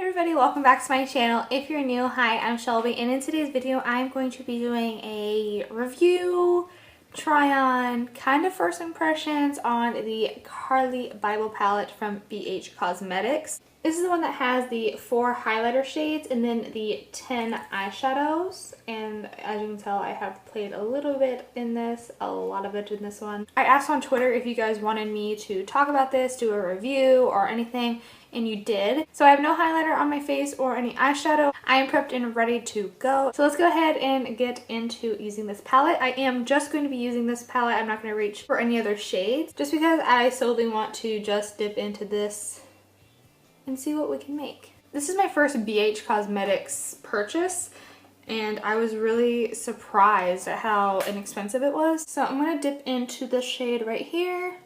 everybody, welcome back to my channel. If you're new, hi, I'm Shelby, and in today's video I'm going to be doing a review, try on, kind of first impressions on the Carli Bybel palette from BH Cosmetics. This is the one that has the 4 highlighter shades and then the 10 eyeshadows, and as you can tell I have played a little bit in this, a lot of it in this one. I asked on Twitter if you guys wanted me to talk about this, do a review or anything, and you did. So I have no highlighter on my face or any eyeshadow. I am prepped and ready to go. So let's go ahead and get into using this palette. I am just going to be using this palette. I'm not going to reach for any other shades just because I solely want to just dip into this and see what we can make. This is my first BH Cosmetics purchase, and I was really surprised at how inexpensive it was. So I'm going to dip into the shade right here.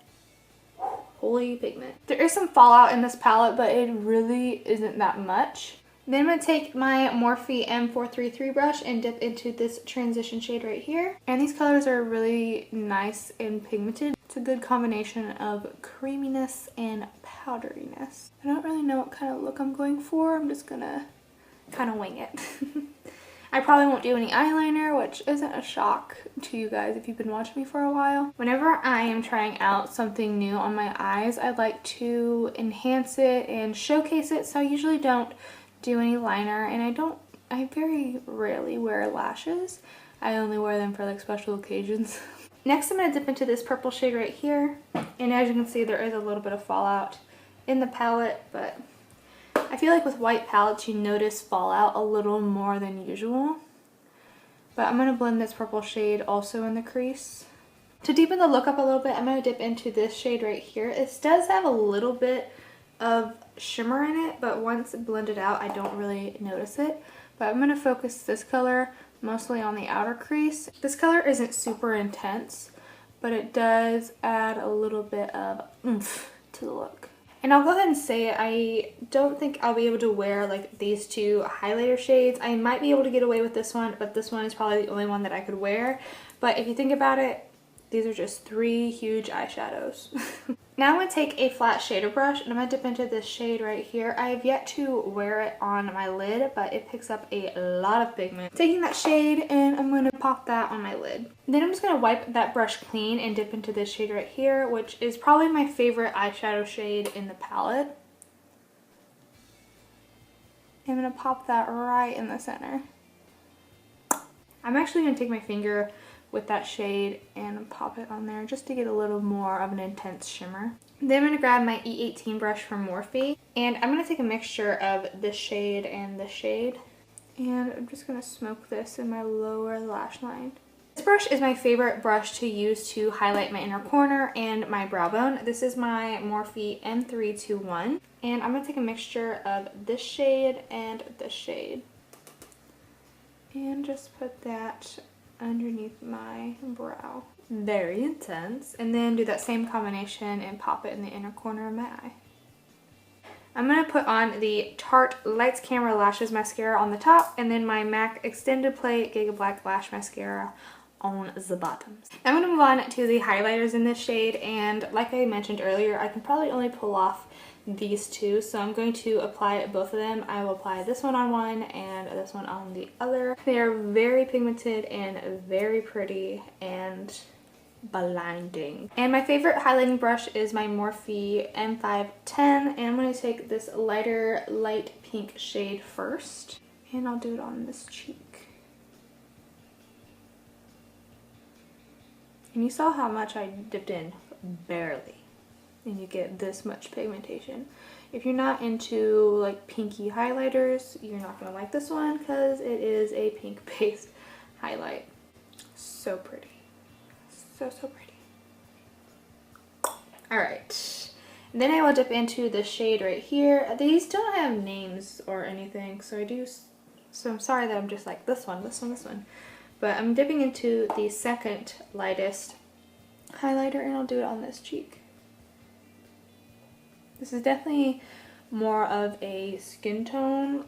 Holy pigment. There is some fallout in this palette, but it really isn't that much. Then I'm going to take my Morphe M433 brush and dip into this transition shade right here. And these colors are really nice and pigmented. It's a good combination of creaminess and powderiness. I don't really know what kind of look I'm going for. I'm just gonna kind of wing it. I probably won't do any eyeliner, which isn't a shock to you guys if you've been watching me for a while. Whenever I am trying out something new on my eyes, I like to enhance it and showcase it, so I usually don't do any liner, and I very rarely wear lashes. I only wear them for like special occasions. Next I'm going to dip into this purple shade right here, and as you can see there is a little bit of fallout in the palette, but I feel like with white palettes you notice fallout a little more than usual. But I'm going to blend this purple shade also in the crease. To deepen the look up a little bit, I'm going to dip into this shade right here. It does have a little bit of shimmer in it, but once blended out I don't really notice it. But I'm going to focus this color mostly on the outer crease. This color isn't super intense, but it does add a little bit of oomph to the look. And I'll go ahead and say it, I don't think I'll be able to wear like these 2 highlighter shades. I might be able to get away with this one, but this one is probably the only one that I could wear. But if you think about it, these are just 3 huge eyeshadows. Now I'm going to take a flat shader brush and I'm going to dip into this shade right here. I have yet to wear it on my lid, but it picks up a lot of pigment. Taking that shade and I'm going to pop that on my lid. Then I'm just going to wipe that brush clean and dip into this shade right here, which is probably my favorite eyeshadow shade in the palette. I'm going to pop that right in the center. I'm actually going to take my finger with that shade and pop it on there just to get a little more of an intense shimmer. Then I'm going to grab my E18 brush from Morphe, and I'm going to take a mixture of this shade and this shade, and I'm just going to smoke this in my lower lash line. This brush is my favorite brush to use to highlight my inner corner and my brow bone. This is my Morphe M321, and I'm going to take a mixture of this shade and this shade and just put that underneath my brow. Very intense. And then do that same combination and pop it in the inner corner of my eye. I'm going to put on the Tarte Lights Camera Lashes Mascara on the top, and then my MAC Extended Play Giggablack Lash Mascara on the bottoms. I'm going to move on to the highlighters in this shade, and like I mentioned earlier, I can probably only pull off these 2, so I'm going to apply both of them. I will apply this one on one and this one on the other. They are very pigmented and very pretty and blinding. And my favorite highlighting brush is my Morphe M510, and I'm going to take this lighter light pink shade first, and I'll do it on this cheek. And you saw how much I dipped in, barely. And you get this much pigmentation. If you're not into like pinky highlighters, you're not going to like this one because it is a pink based highlight. So pretty. So pretty. Alright. Then I will dip into the shade right here. These don't have names or anything, so I'm sorry that I'm just like this one. But I'm dipping into the second lightest highlighter, and I'll do it on this cheek. This is definitely more of a skin tone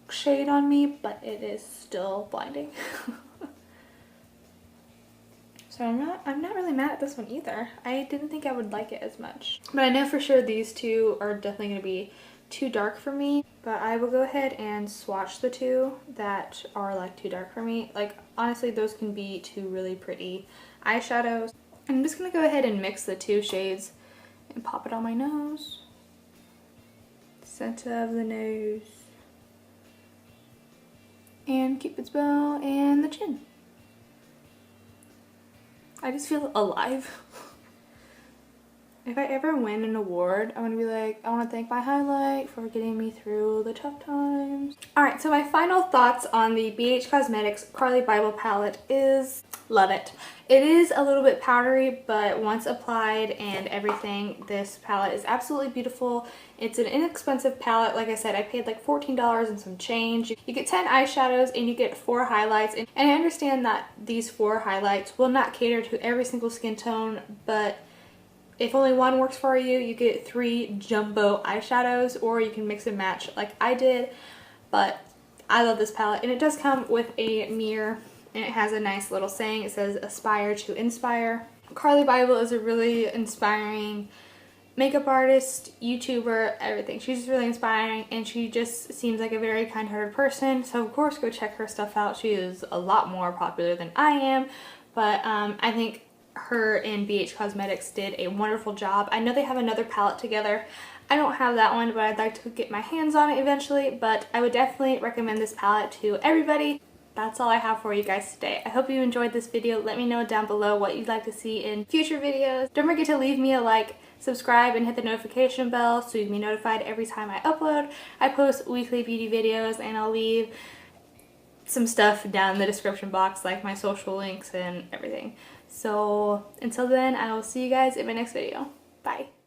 shade on me, but it is still blinding. So I'm not really mad at this one either. I didn't think I would like it as much. But I know for sure these 2 are definitely going to be too dark for me, but I will go ahead and swatch the two that are like too dark for me. Like honestly, those can be two really pretty eyeshadows. I'm just gonna go ahead and mix the two shades and pop it on my nose. Center of the nose. And Cupid's bow and the chin. I just feel alive. If I ever win an award, I want to be like, I want to thank my highlight for getting me through the tough times. Alright, so my final thoughts on the BH Cosmetics Carli Bybel palette is love it. It is a little bit powdery, but once applied and everything, this palette is absolutely beautiful. It's an inexpensive palette. Like I said, I paid like $14 and some change. You get 10 eyeshadows and you get 4 highlights. And I understand that these 4 highlights will not cater to every single skin tone, but if only one works for you, you get 3 jumbo eyeshadows, or you can mix and match like I did. But I love this palette, and it does come with a mirror, and it has a nice little saying. It says aspire to inspire. Carli Bybel is a really inspiring makeup artist, YouTuber, everything. She's just really inspiring, and she just seems like a very kind-hearted person. So of course go check her stuff out. She is a lot more popular than I am, but I think her and BH Cosmetics did a wonderful job. I know they have another palette together. I don't have that one, but I'd like to get my hands on it eventually. But I would definitely recommend this palette to everybody. That's all I have for you guys today. I hope you enjoyed this video. Let me know down below what you'd like to see in future videos. Don't forget to leave me a like, subscribe, and hit the notification bell so you can be notified every time I upload. I post weekly beauty videos, and I'll leave some stuff down in the description box, like my social links and everything. So until then, I will see you guys in my next video. Bye.